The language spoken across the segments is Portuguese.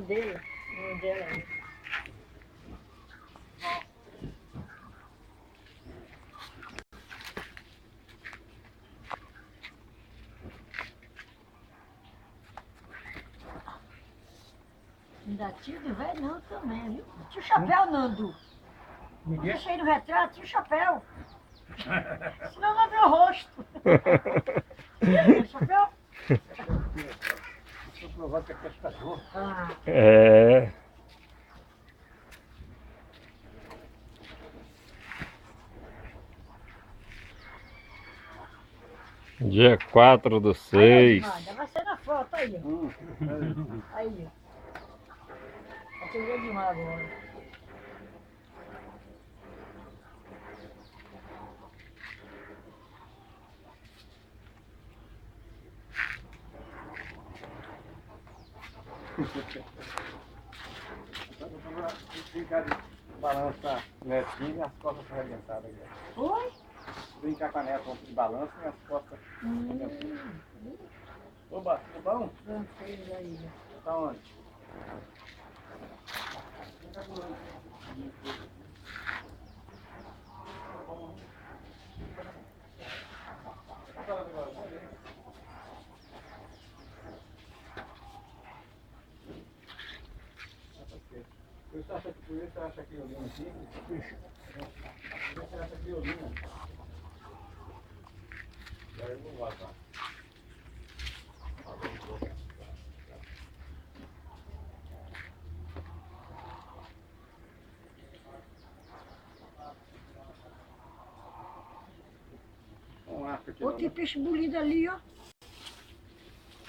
dele. O nome dela. Ainda tio de velho não também, viu? Tio Chapéu, Nando. Não deixa aí no retrato, tio Chapéu. Senão não abre o rosto. Tio Chapéu? Estou provando que é pescador. Ah. É. Dia 4/6. Aí, vai ser na foto aí, ó. Aí, ó. Atendeu demais agora. Brincar de balança netinho e as costas arrebentadas. Oi? Brincar com a neta de balança e as costas arrebentadas. Oba, tudo bom? Tranquilo aí. Tá onde? Você acha que violino aqui? Você acha que violino? Eu não vou lá. Outro peixe bonito ali, ó.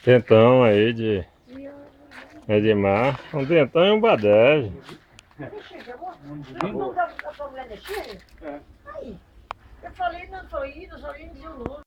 Tentão aí de Edmar. Um tentão e um badege. Não dá pra mulher mexer? É. Aí. Eu falei, não, falei, não dizia o nome.